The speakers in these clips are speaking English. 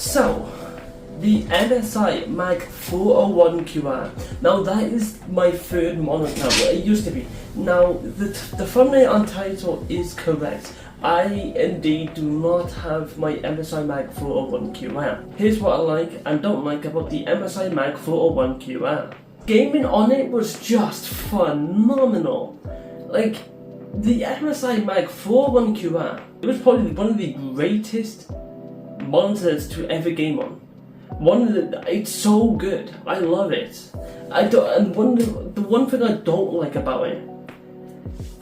So, the MSI MAG401QR. Now that is my third monitor. Well, it used to be. Now the thumbnail and title is correct. I indeed do not have my MSI MAG401QR. Here's what I like and don't like about the MSI MAG401QR. Gaming on it was just phenomenal. Like, the MSI MAG401QR, it was probably one of the greatest monitors to ever game on. It's so good. I love it. The one thing I don't like about it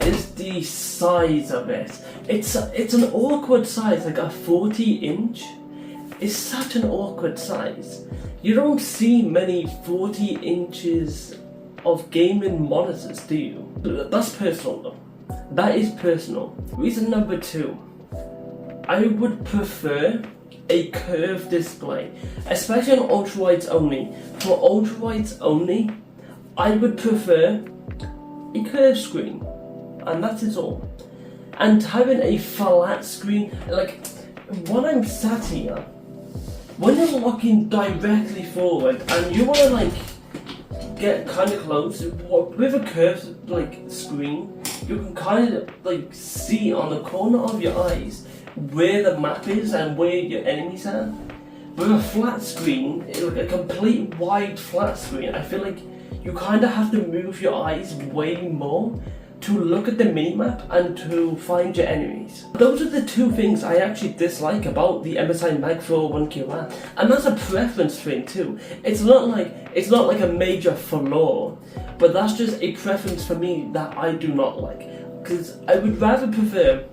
is the size of it. It's an awkward size, like a 40-inch. It's such an awkward size. You don't see many 40 inches of gaming monitors, do you? That's personal though. That is personal. Reason number 2. I would prefer a curved display, especially on ultrawides only. For ultrawides only, I would prefer a curved screen, and that is all. And having a flat screen, like when I'm sat here, when you're looking directly forward and you want to like get kind of close with a curved like screen, you can kind of like see on the corner of your eyes where the map is and where your enemies are. With a flat screen, like a complete wide flat screen, I feel like you kind of have to move your eyes way more to look at the minimap and to find your enemies. Those are the two things I actually dislike about the MSI MAG401QR, and that's a preference thing too. It's not like a major flaw, but that's just a preference for me that I do not like. Because I would rather prefer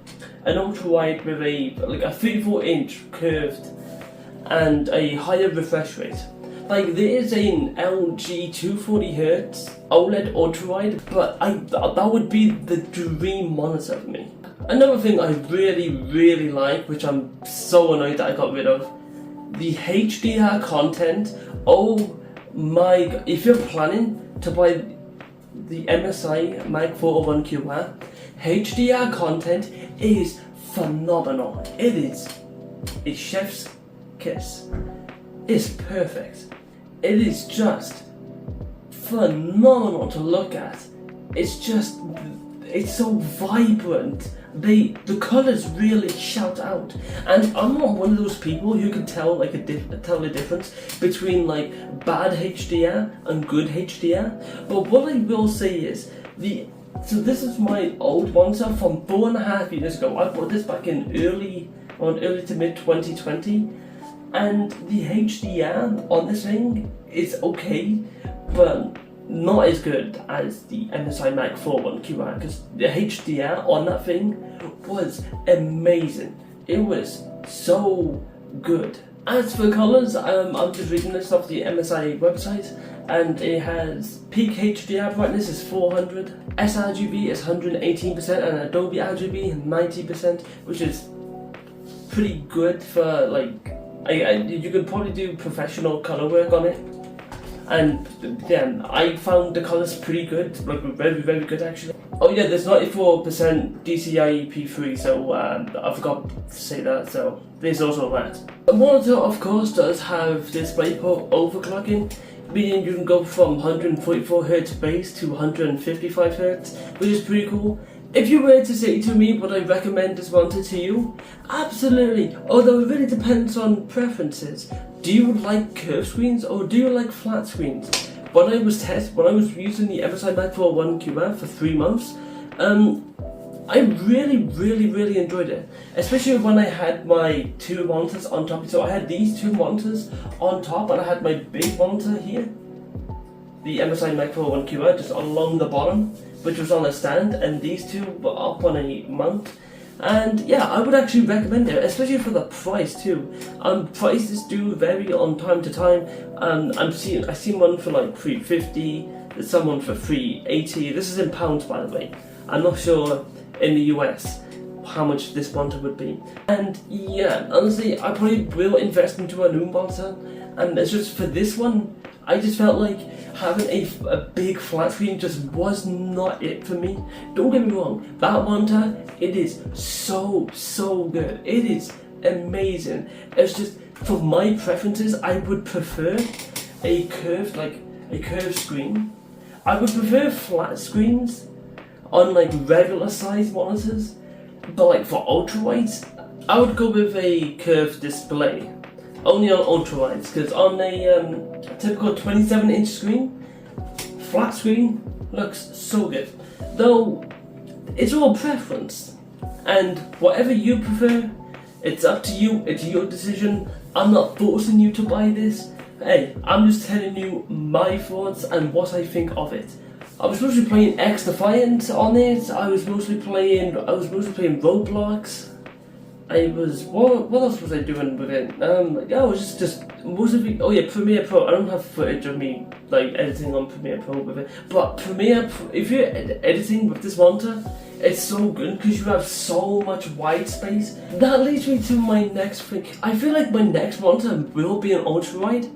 an ultra wide with a 34-inch curved and a higher refresh rate. Like there is an LG 240Hz OLED ultra wide, but that would be the dream monitor for me. Another thing I really like, which I'm so annoyed that I got rid of, the HDR content. Oh my god! If you're planning to buy the MSI MAG401QR, HDR content is phenomenal. It is a chef's kiss. It's perfect. It is just phenomenal to look at. It's so vibrant. The colours really shout out, and I'm not one of those people who can tell the difference between like bad HDR and good HDR. But what I will say is so this is my old monitor from 4.5 years ago. I bought this back in early to mid 2020, and the HDR on this thing is okay, but not as good as the MSI MAG401QR, because the HDR on that thing was amazing. It was so good. As for colours, I'm just reading this off the MSI website, and it has peak HDR brightness is 400, sRGB is 118%, and Adobe RGB 90%, which is pretty good for like, you could probably do professional colour work on it. And yeah, I found the colours pretty good, like very good actually. Oh yeah, there's 94% DCI P3, so I forgot to say that, so there's also that. The monitor of course does have DisplayPort overclocking, meaning you can go from 144Hz base to 155Hz, which is pretty cool. If you were to say to me would I recommend this monitor to you? Absolutely, although it really depends on preferences. Do you like curved screens or do you like flat screens? When I was using the MSI MAG401QR for 3 months, I really enjoyed it. Especially when I had my 2 monitors on top. So I had these 2 monitors on top, and I had my big monitor here, the MSI MAG401QR, just along the bottom, which was on a stand, and these 2 were up on a mount. And yeah, I would actually recommend it, especially for the price too. Prices do vary on time to time. I've seen one for like $350, there's someone for $380. This is in pounds, by the way. I'm not sure in the US how much this monitor would be. And yeah, honestly, I probably will invest into a new monitor. And it's just for this one, I just felt like having a big flat screen just was not it for me. Don't get me wrong, that monitor, it is so good. It is amazing. It's just, for my preferences, I would prefer a curved screen. I would prefer flat screens on like regular size monitors, but like for ultrawides, I would go with a curved display. Only on ultrawides, because on a typical 27-inch screen, flat screen looks so good. Though it's all preference, and whatever you prefer, it's up to you. It's your decision. I'm not forcing you to buy this. Hey, I'm just telling you my thoughts and what I think of it. I was mostly playing X Defiant on it. I was mostly playing Roblox. What else was I doing with it? Yeah, I was just mostly, oh yeah, Premiere Pro. I don't have footage of me like editing on Premiere Pro with it, but Premiere Pro, if you're editing with this monitor, it's so good because you have so much white space. That leads me to my next thing. I feel like my next monitor will be an ultrawide,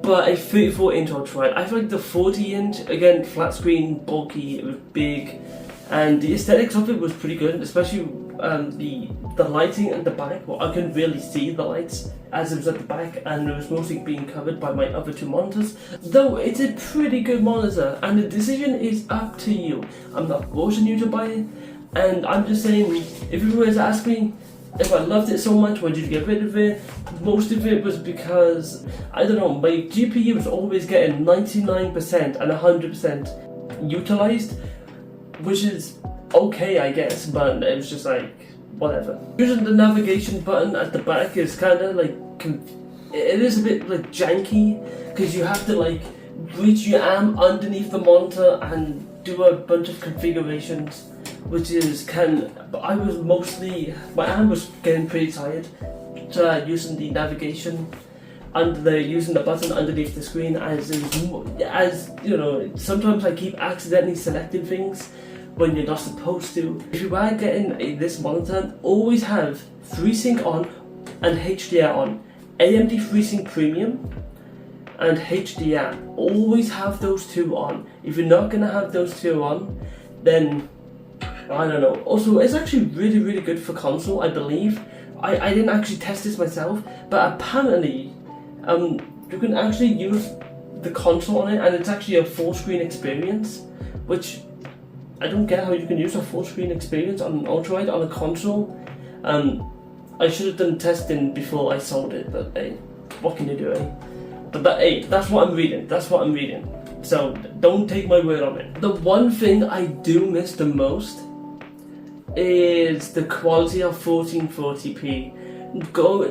but a 34-inch ultrawide. I feel like the 40-inch, again, flat screen, bulky, it was big, and the aesthetics of it was pretty good, especially the lighting at the back. Well, I couldn't really see the lights as it was at the back, and it was mostly being covered by my other two monitors. Though it's a pretty good monitor, and the decision is up to you. I'm not forcing you to buy it, and I'm just saying, if you were to ask me if I loved it so much, why did you get rid of it? Most of it was because, I don't know, my GPU was always getting 99% and 100% utilized, which is okay, I guess, but it was just like, whatever. Using the navigation button at the back is kind of like, it is a bit like janky, because you have to like reach your arm underneath the monitor and do a bunch of configurations, which is but I was mostly, my arm was getting pretty tired using the navigation using the button underneath the screen, as you know, sometimes I keep accidentally selecting things when you're not supposed to. If you are getting this monitor, always have FreeSync on and HDR on. AMD FreeSync Premium and HDR. Always have those two on. If you're not gonna have those two on, then I don't know. Also, it's actually really, really good for console, I believe. I didn't actually test this myself, but apparently you can actually use the console on it, and it's actually a full screen experience, which I don't get how you can use a full screen experience on an ultrawide on a console. I should have done testing before I sold it, but hey, what can you do, eh? But that's what I'm reading. That's what I'm reading. So don't take my word on it. The one thing I do miss the most is the quality of 1440p.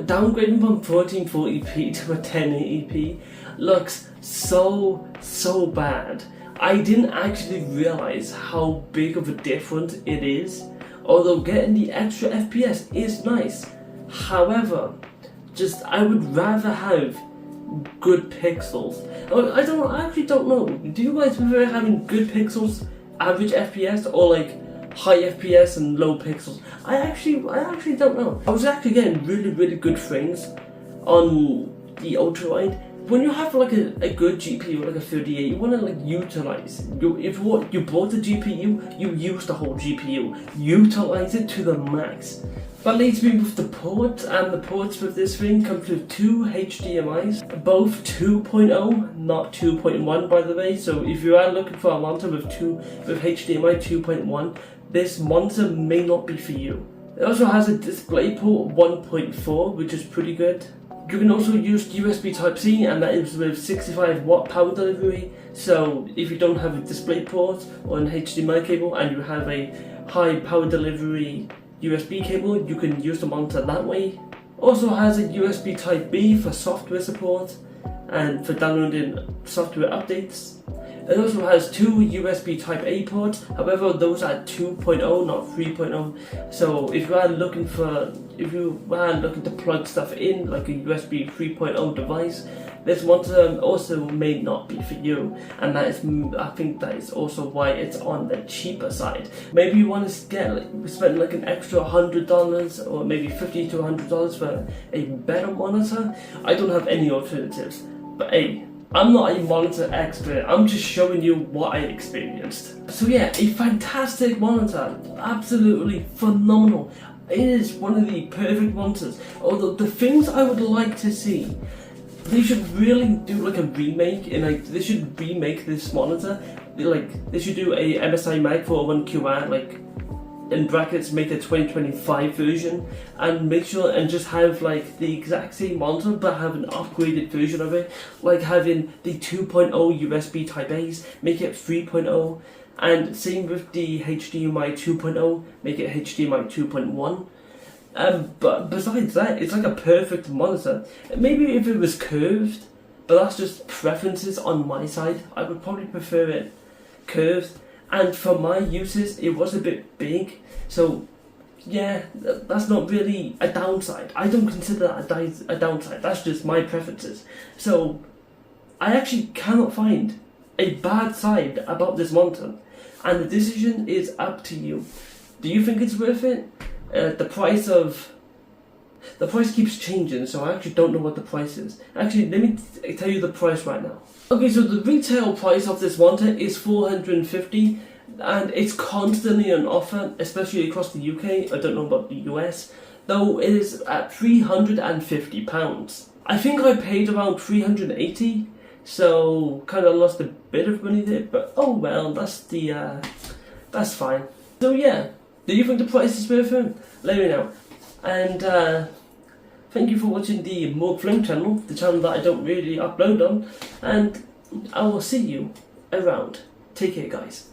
Downgrading from 1440p to a 1080p looks so bad. I didn't actually realize how big of a difference it is, although getting the extra FPS is nice. However, I would rather have good pixels. I actually don't know. Do you guys prefer having good pixels, average FPS, or like high FPS and low pixels? I actually don't know. I was actually getting really good frames on the ultrawide. When you have like a good GPU, like a 38, you want to like utilize. If you bought the GPU, you use the whole GPU. Utilize it to the max. That leads me with the ports, and the ports with this thing come with two HDMIs, both 2.0, not 2.1 by the way. So if you are looking for a monitor with HDMI 2.1, this monitor may not be for you. It also has a DisplayPort 1.4, which is pretty good. You can also use USB Type-C, and that is with 65 watt power delivery. So if you don't have a DisplayPort or an HDMI cable and you have a high power delivery USB cable, you can use the monitor that way. Also has a USB Type-B for software support and for downloading software updates. It also has two USB Type-A ports, however those are 2.0, not 3.0. So if you are looking to plug stuff in, like a USB 3.0 device, this monitor also may not be for you, and I think that is also why it's on the cheaper side. Maybe you want to spend like an extra $100 or maybe $50 to $100 for a better monitor. I don't have any alternatives, but hey, I'm not a monitor expert, I'm just showing you what I experienced. So yeah, a fantastic monitor, absolutely phenomenal. It is one of the perfect monitors. Although the things I would like to see, they should really do like a remake, and like they should remake this monitor. Like they should do a MSI MAG401QR, like in brackets, make a 2025 version, and make sure and just have like the exact same monitor but have an upgraded version of it, like having the 2.0 USB Type A's, make it 3.0, and same with the HDMI 2.0, make it HDMI 2.1. But besides that, it's like a perfect monitor. Maybe if it was curved, but that's just preferences on my side. I would probably prefer it curved. And for my uses, it was a bit big, so yeah, that's not really a downside. I don't consider that a downside, that's just my preferences. So I actually cannot find a bad side about this monitor, and the decision is up to you. Do you think it's worth it? The price keeps changing, so I actually don't know what the price is. Actually, let me tell you the price right now. Okay, so the retail price of this monitor is $450, and it's constantly on offer, especially across the UK. I don't know about the US, though it is at £350. I think I paid around $380, so kind of lost a bit of money there, but oh well, that's fine. So yeah, do you think the price is worth it? Let me know. And thank you for watching the MorgFlame channel, the channel that I don't really upload on, and I will see you around. Take care, guys.